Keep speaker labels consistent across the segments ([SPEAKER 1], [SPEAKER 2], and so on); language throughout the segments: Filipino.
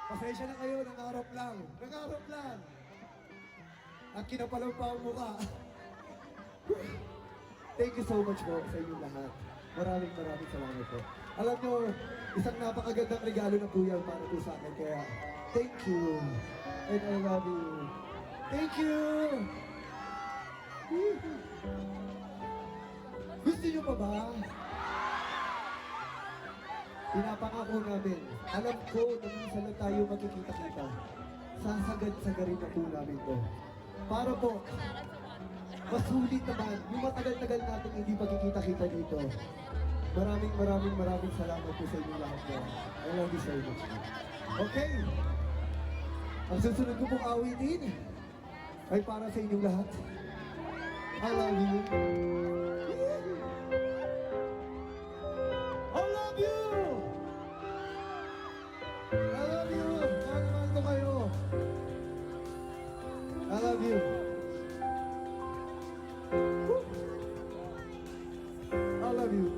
[SPEAKER 1] Pasensya na kayo, nangarap lang. Nangarap lang. Ang kinapalaw pa ang mukha. Thank you so much po sa inyong lahat. Maraming salamat po. Alam nyo, isang napakagandang regalo na po yan para po sa akin. Kaya, thank you. And I love you. Thank you! Gusto nyo pa ba? Pinapangako namin. Alam ko na minsan lang tayo makikita-kita. Sasagad-sagarin na po namin to. Para po, masulit naman yung matagal-tagal natin hindi pagkikita-kita dito. Maraming salamat po sa inyo lahat po. I love you so much. Okay. Ang susunod ko pong awitin ay para sa inyong lahat. I love you. I love you! I love you! Mahal ko kayo. I love you. I love you.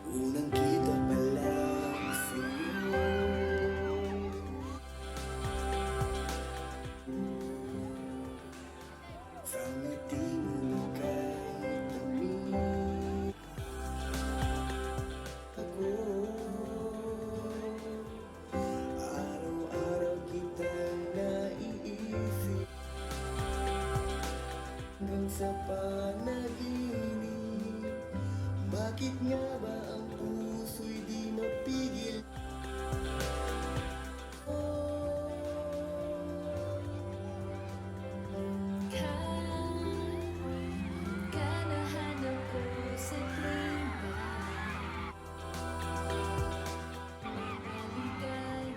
[SPEAKER 2] Unang kita pa lang sa'yo, sa ngiti mo na kahit tamis ako. Araw-araw kitang naiisip hanggang sa panaginip. Bakit nga ba ang puso'y di mapigil?
[SPEAKER 3] Kanahanap ko sa klima, maligaya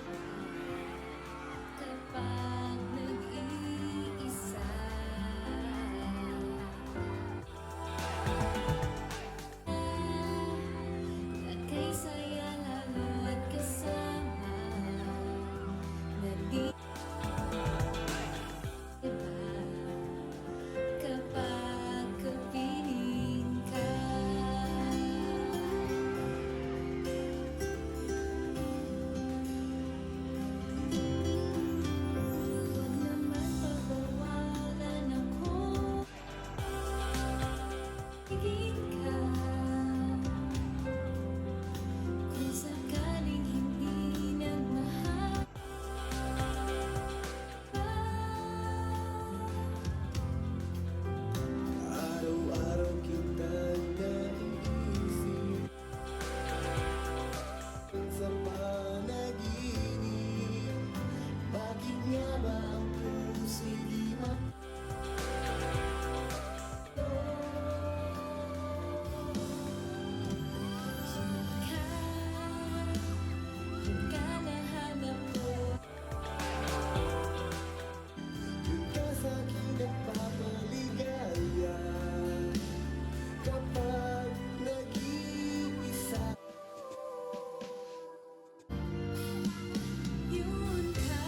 [SPEAKER 3] kapag nag-iisa. At kay saya lalo at kasama na di iba kapag kapiling ka. Huwag naman pagbawalan ako, tigil ka. Kung sakaling hindi nagmahal pa,
[SPEAKER 2] Araw-araw kitang naiisip sa panaginip. Bakit nga ba ang puso'y di
[SPEAKER 3] yung kanahanap ko.
[SPEAKER 2] Yun ka sa'kin nagpapaligaya kapag nag-iisa.
[SPEAKER 3] Yun ka,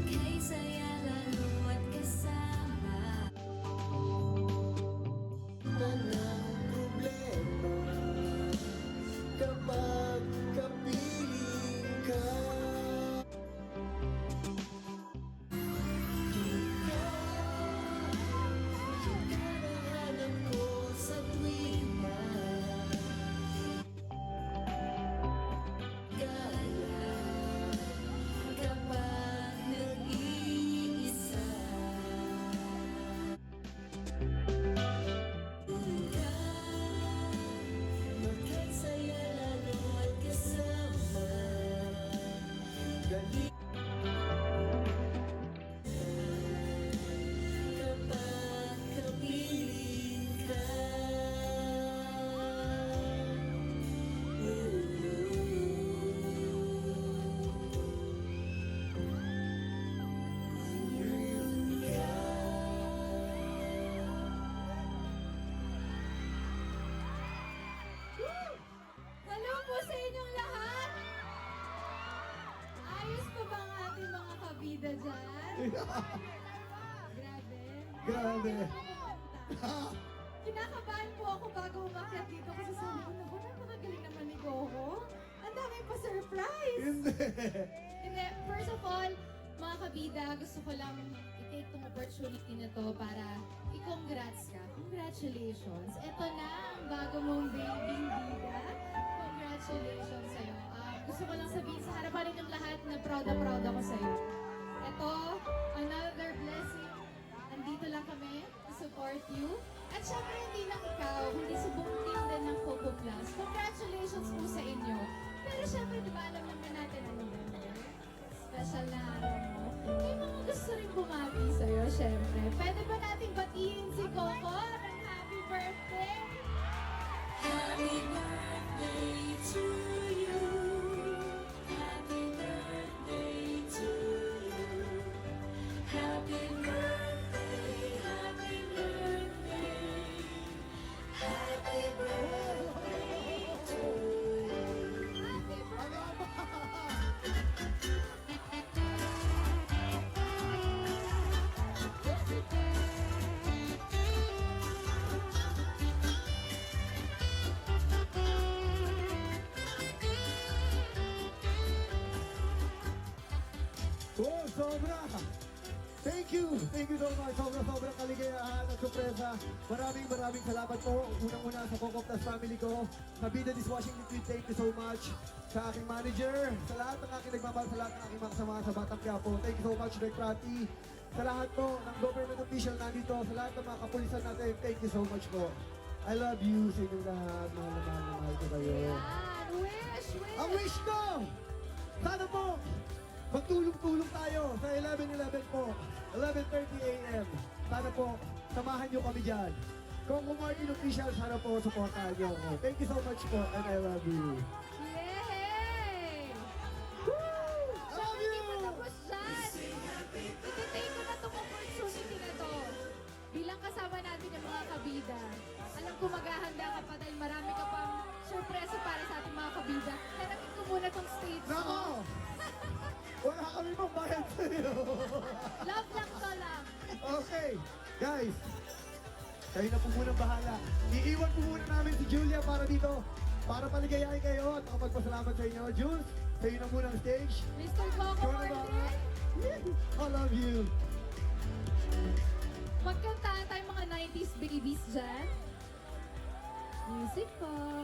[SPEAKER 3] kay saya lalo at kasama.
[SPEAKER 2] Walang problema kapag kapiling ka. Yung kanahanap ko sa tuwing
[SPEAKER 3] Gaya kapag nag-iisa. Yun ka, kay saya lalo at kasama.
[SPEAKER 2] Dali
[SPEAKER 3] Kapag kapiling ka. Yun ka.
[SPEAKER 4] Hello po sa inyong lahat! Ayos pa ba ang ating mga kabida dyan? Grabe.
[SPEAKER 1] Grabe.
[SPEAKER 4] Kinakabahan po ako bago umakyat dito kasi sabi ko, naku, napakagaling naman ni Goho. surprise!
[SPEAKER 1] Hindi.
[SPEAKER 4] Hindi, first of all, mga kabida, gusto ko lang i-take tong opportunity na to para i-congrats ka. Congratulations! Ito na ang bago mong baby bida. Congratulations sa'yo. Gusto ko lang sabihin sa harapan ninyong lahat na proud ako sa'yo. Ito, another blessing. Andito lang kami to support you. At syempre, hindi lang ikaw, kundi sa buong team din ng Coco Plus. Congratulations po sa inyo. Pero syempre, di ba alam naman natin ano yun? Special na araw mo. May mga gusto rin bumati sa'yo, syempre. Pwede ba nating batiin si Coco ng happy birthday?
[SPEAKER 3] Happy birthday to you. Happy birthday to you. Happy birthday, happy birthday. Happy birthday to you.
[SPEAKER 4] Happy birthday!
[SPEAKER 1] Oh, sobra! Thank you so much. Sobra kaligayahan at sorpresa. Maraming salamat po. Unang-una sa Coco Plus family ko. Sa Bida Dishwashing Liquid, thank you so much. Sa aking manager, sa lahat ng aking nagmamahal, sa lahat ng aking mga kasama sa Batang Quiapo. Thank you so much, Direk Prati. Sa lahat po ng government official nandito, sa lahat ng mga kapulisan natin, thank you so much po. I love you sa inyong lahat. Mahal ko kayo.
[SPEAKER 4] Yan! Wish!
[SPEAKER 1] Ang wish ko! Sana po, magtulong-tulong tayo sa 11:11 po, 11:30 a.m. Sana po, samahan nyo kami dyan. Coco Martin Official, sana po, supportahan nyo ako. Thank you so much po, and I love you.
[SPEAKER 4] Yay!
[SPEAKER 1] I love you!
[SPEAKER 4] Hindi pa tapos dyan. Iti-take ko na itong opportunity na to. Bilang kasama natin yung mga kabida. Alam ko maghahanda ka pa dahil marami ka pang surpresa para sa ating mga kabida. Tanangin ko muna tong stage
[SPEAKER 1] Nako!
[SPEAKER 4] mo.
[SPEAKER 1] Wala kami pang bayad sa'yo.
[SPEAKER 4] Love lang to lang.
[SPEAKER 1] Okay, guys. Kayo na po muna bahala. Iiwan po muna namin si Julia para dito. Para paligayahin kayo at makapagpasalamat sa inyo. Jules, kayo na muna ang stage.
[SPEAKER 4] Mr. Coco
[SPEAKER 1] Ikaw na ba?
[SPEAKER 4] Martin.
[SPEAKER 1] I love you.
[SPEAKER 4] Magkantaan tayong mga 90s babies dyan. Music po.